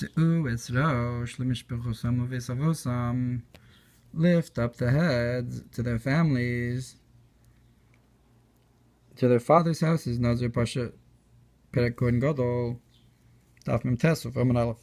Es Rosh, lמשפחותם lift up the heads to their families, to their father's houses. Nazir Pasha Perek Kohen Gadol Daf Mem Tes of Amud Aleph.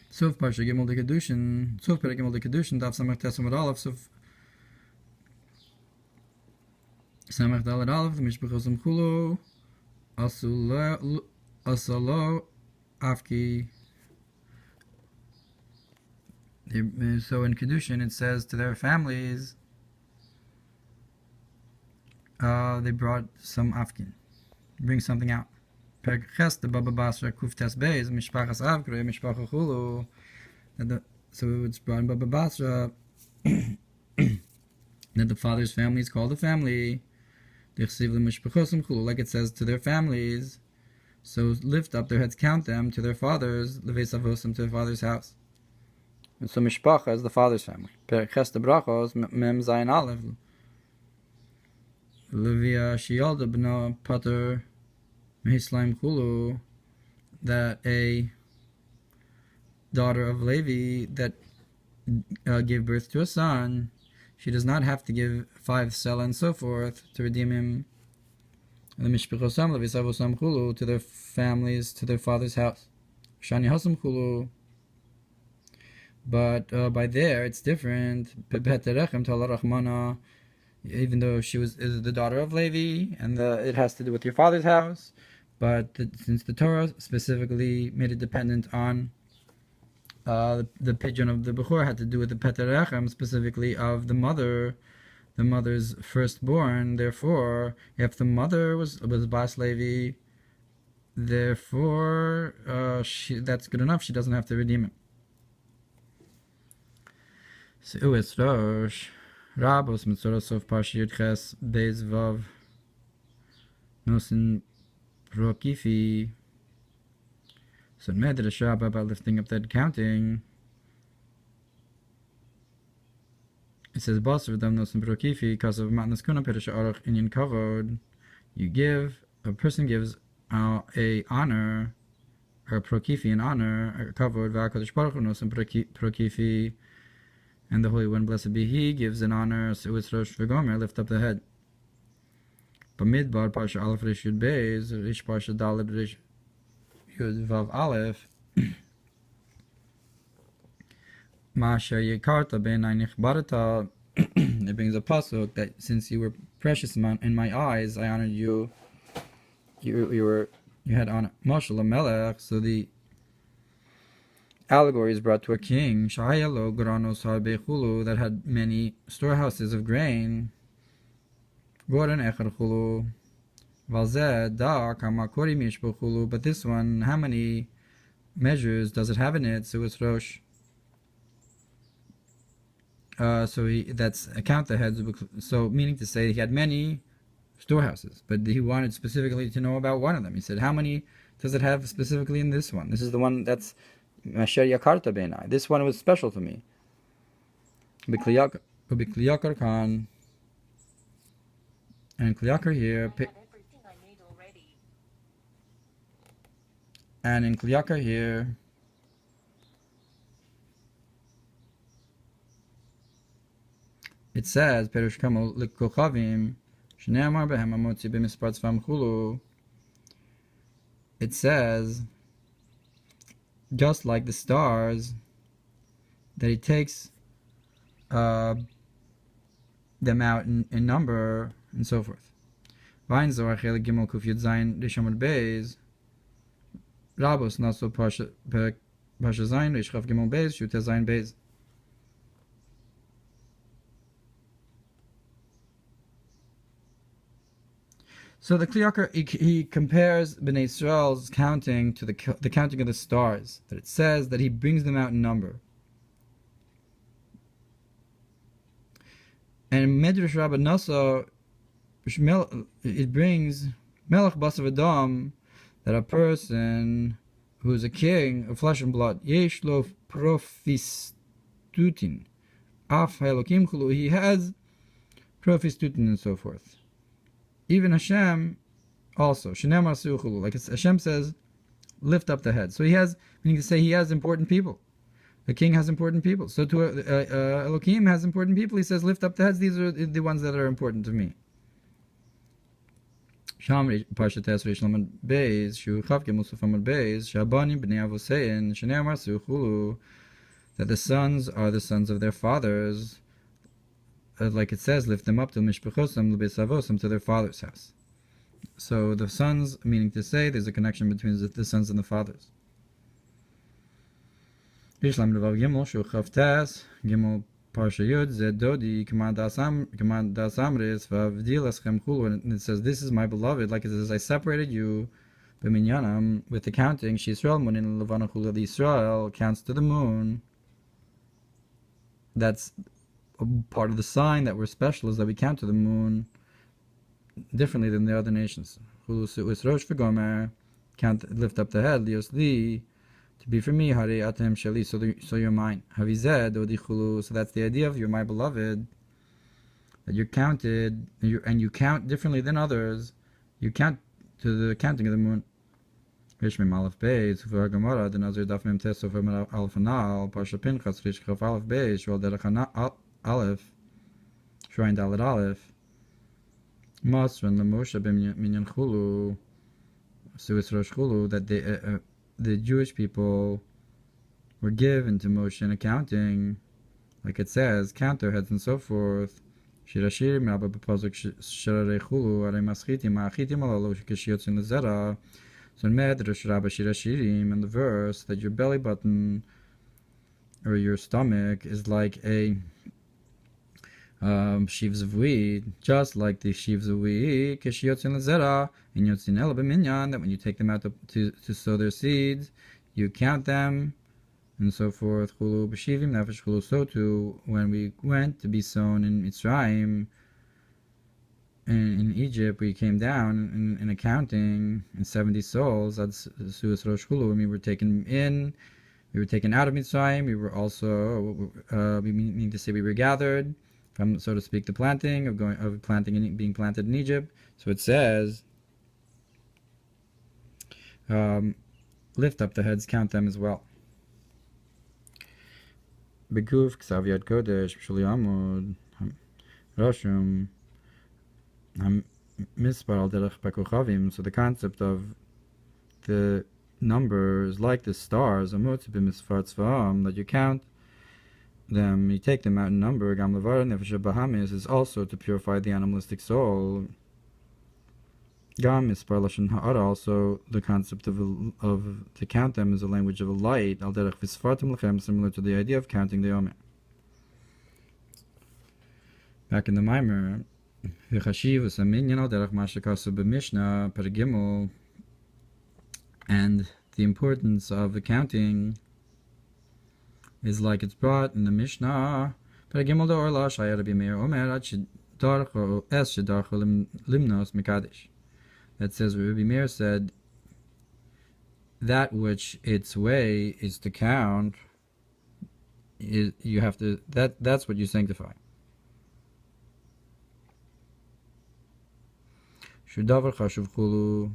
Suf Pasha Gimel de Kedushin, Suf Perek Gimel de Kedushin Daf Samach Tes Amud Aleph, Suf Samach Daled Aleph, lמשפחותם Chulu Asalo Afki. So in Kedushin it says to their families, they brought some afkin, bring something out. Parshas the Baba Basra Kuftas Beis Mishpachas Avkre Mishpachachulu. So it's brought in Baba Basra that the father's family is called a family. Like it says to their families. So lift up their heads, count them to their fathers, leves avosim, to their father's house. And so mishpacha is the father's family. Parshas the brachos mem zayin aleph. Levia shialda b'na pater mehislaim chulu, that a daughter of Levi that gave birth to a son, she does not have to give 5 sela and so forth to redeem him. Lמשפחותם leves avosim chulu, to their families, to their father's house. Shani hasam chulu. But by there, it's different. Even though she is the daughter of Levi, and it has to do with your father's house, but since the Torah specifically made it dependent on the pigeon of the Bechor, had to do with the Peterechem, specifically of the mother's firstborn. Therefore, if the mother was Bas Levi, therefore that's good enough. She doesn't have to redeem it. So Es Rosh, Rabos Mitzvot Sof Parshas Ches Beis Vav Nosin Prokifi. So in Medrash Rabbah about lifting up that counting, it says Basar V'dam Nosin Prokifi because of Matnas Kuna Perish Aruch Inyan Kavod. A person gives a honor, or Prokifi an honor, or Kavod V'akadosh Baruch Hu Nosin Prokifi. And the Holy One, blessed be He, gives an honor. So Es Rosh v'Gomer, lift up the head. Bamidbar, Parsha Aleph Rish Yud Beis, Rish Parsha Daled Rish Yud Vav Aleph. Masha Yekarta B'nai Nichbarata. It brings a pasuk that since you were precious in my eyes, I honored you. You had honor. Moshe Lamelech. So the allegory is brought to a king, Shahayalo Granos Harbechulu, that had many storehouses of grain. Goran Echar Chulu. Valzeh Da Kamakori Mishbuchulu. But this one, how many measures does it have in it? So it's Rosh. That's count the heads. So meaning to say he had many storehouses, but he wanted specifically to know about one of them. He said, how many does it have specifically in this one? This is the one that's Masher Yakarta Beinai. This one was special to me. B'kliyakar Khan. And Kliyakar here. And in Kliyakar here, it says, Perush Kamel Likochavim, Shneamar Behem Amotzi B'mispar Tzvam Chulu. It says, just like the stars, that he takes them out in number and so forth. Vayin Zohar Chelik Gimel Kuf Yud Zayin Rish Amud Beis Rabos Naso Parsha Zayin Rish Chav Gimel Beis Shute Zayin Beis. So the Kliyakar, he compares Bnei Israel's counting to the counting of the stars. That it says that he brings them out in number. And in Medrash Rabbah Nasa, it brings Melech Basav Adam, that a person who is a king of flesh and blood, Yesh Lo Profistutin, Af Elokim Chulu, he has Profistutin and so forth. Even Hashem also, Shenemar Suchulu, like Hashem says, lift up the head. So he has, meaning to say he has important people. The king has important people. So to Elohim has important people. He says, lift up the heads. These are the ones that are important to me. Parshas Es Rosh Beis Shiur Chav Musaf Amud Beis Shabani Bnei Avosein Shnei Amar Suchulu, that the sons are the sons of their fathers, like it says, lift them up to Mishpachosam L'Beis to their father's house. So the sons, meaning to say, there's a connection between the sons and the fathers. Bishlam Levav Gimel Shiur Chav Tes Gimel Parsha Yud Zed Dodi Command Das Amris Vavdil Eschem Chulu, and it says, this is my beloved, like it says, I separated you B'minyanam with the counting. Sh'Yisrael Munin Levana Chulu, the Israel counts to the moon. That's a part of the sign that we're special, is that we count to the moon differently than the other nations. Chulu Es Rosh v'Gomer, count, lift up the head, Lios Li, to be for me, Hare Atem Shali, so you're mine. Havized Odi Chulu, so that's the idea of you're my beloved, that you're counted, and you count differently than others. You count to the counting of the moon. Rishmim Aleph Beis, Ufar Gemara, the Nazir Daf Mem Tes, Ufar Aleph Anal, Parsha Pinchas, Rish Chaf Aleph Beis, Shol Derech Aleph, Shrine Dalet Aleph, Masran Lemoshe Minyan Chulu, Es Rosh Chulu, that the Jewish people were given to Moshe in accounting, like it says, count their heads and so forth. Shirashirim Rabba B'Pazuk Shararei Chulu Arei Maschitim Ma'achitim Alalo Shikashiyotzin Lezera. So in Medrash Rabba Shirashirim, in the verse, that your belly button or your stomach is like a sheaves of wheat, just like the sheaves of wheat, Kashiyotzin Lezera, in Yotzin El B'Minyan, that when you take them out to sow their seeds, you count them, and so forth. Chulu B'Shivim Nefesh Chulu, so too, when we went to be sown in Mitzrayim, in Egypt, we came down in accounting in 70 souls. That's Es Rosh Chulu, when we were taken in, we were taken out of Mitzrayim. We were also, we mean to say, we were gathered from, so to speak, the planting of planting and being planted in Egypt. So it says, lift up the heads, count them as well. Beguf Ksav Yad Kodesh Shuli Amud Rashum Mispar Al Derech Bakochavim. So the concept of the numbers like the stars, Amutz B'Misfar Tzva'am, that you count them, you take them out in number. Gam Levar Nefesh Bahamis is also to purify the animalistic soul. Gam Mispar Lashon Ha'ara, also the concept of to count them is a language of a light. Al Derech Visfartim Lechem, similar to the idea of counting the Omer. Back in the Mamar, V'chashiv V'saminyan Al Derech Mashakasu B'Mishnah Pergimel, and the importance of accounting is like it's brought in the Mishnah. Pergimel da Orla Shayar B'Meir Omer Ad Shedarcho Es Shedarcho Limnos Mekadesh. That says, Rabbi Meir said, that which its way is to count, you have to, that's what you sanctify. Shudavar Chashuv Chulu,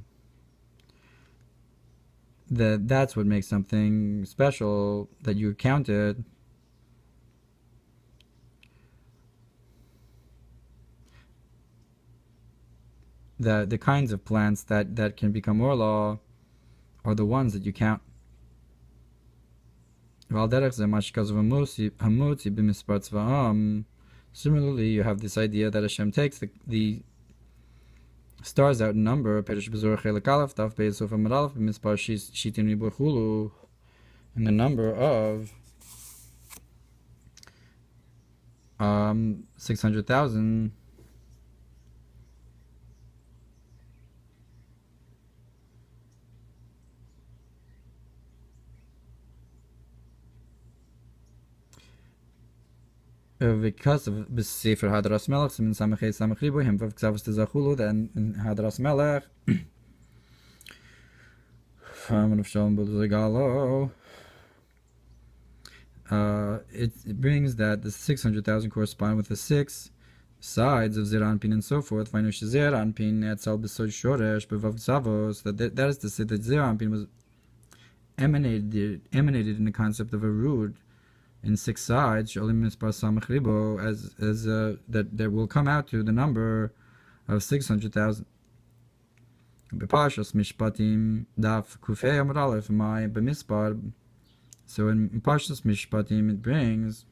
that's what makes something special, that you counted. The kinds of plants that can become orla are the ones that you count. Similarly, you have this idea that Hashem takes the stars out in number, in the number of 600,000. Because of Sefer Hadaras Melech, Simin Samachei Samach Ribo, Him Vav Ksavos Tezachulu, then in Hadaras Melech, of Shalom B'Zegalo, it brings that the 600,000 correspond with the 6 sides of Zeranpin and so forth. Vainush Zeranpin Etzal B'Sod Shoresh B'Vav Ksavos, that is to say that Zeranpin was emanated in the concept of a root in 6 sides, that there will come out to the number of 600,000. Parshas Mishpatim Daf Kufei Amud Aleph Mai B'Mispar. So in Parshas Mishpatim it brings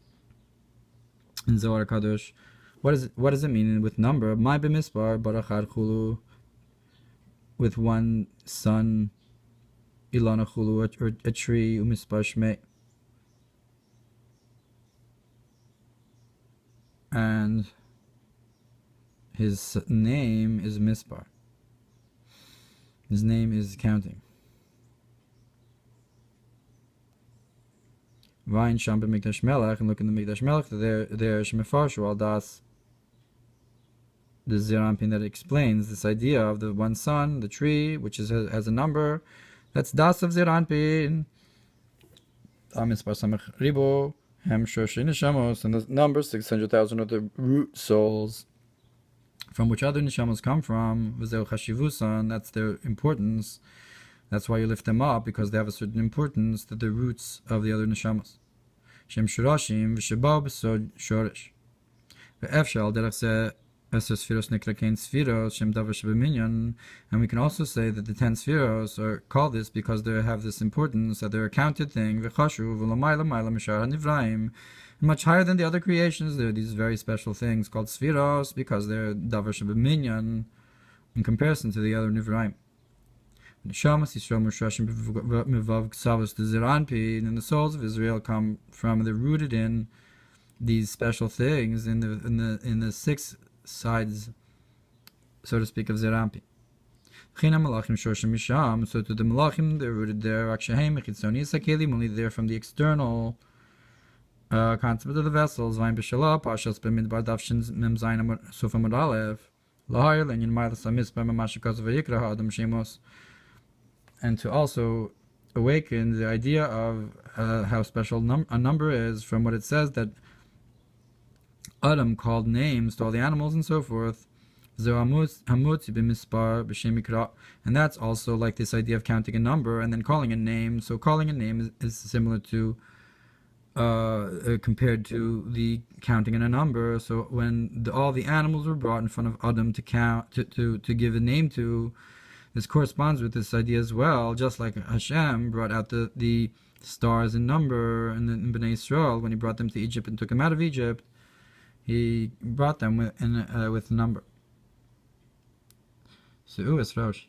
in Zohar Kadosh, what does it mean with number? Mai B'Mispar Barachad Chulu, with one son, Ilana Chulu, or a tree, Umispar Shmei. And his name is Mispar. His name is counting. Vayin Sham B'Mikdash Melech, and look in the Mikdash Melech, there Shmefarshu al Das, the Zerampin that explains this idea of the one son, the tree, which has a number. That's Das of Zerampin. Mispar Samech Ribo, Hem Shosh Neshamos, and the number 600,000 of the root souls, from which other neshamos come from. V'zeu chashivusan, that's their importance. That's why you lift them up, because they have a certain importance, that the roots of the other neshamos. Shem shurashim v'shebab b'sod shoresh. V'efshal derech zeh eser sfiros nikra kein sfiros shem davar shebeminyan. And we can also say that the 10 sfiros are called this because they have this importance, that they're a counted thing. V'chashu v'lomayla mayla mishar hanivraim. Much higher than the other creations. There are these very special things called sfiros because they're davar shebeminyan in comparison to the other nivraim. Neshamas Yisrael mushashim mivav ksavos de zeranpi, and the souls of Israel come from, they're rooted in these special things in the 6 sides, so to speak, of zeranpi. Chinam malachim shoshim misham, so to the malachim they're rooted there. Akshahem mechitzonius hakelim, only they're from the external concept of the vessels. Vayin b'shalah Parshas Bamidbar Davshin Mem Zayin Suf Amud Aleph Lahayr Lenyin Ma'alas HaMispar Mamashikos Vayikra Ha'adam Shemos, and to also awaken the idea of how special a number is, from what it says that Adam called names to all the animals and so forth. And that's also like this idea of counting a number and then calling a name. So calling a name is similar to compared to the counting in a number. So when all the animals were brought in front of Adam to count, to give a name to, this corresponds with this idea as well. Just like Hashem brought out the stars in number in Bnei Yisrael when he brought them to Egypt and took them out of Egypt, he brought them with a number. So Es Rosh.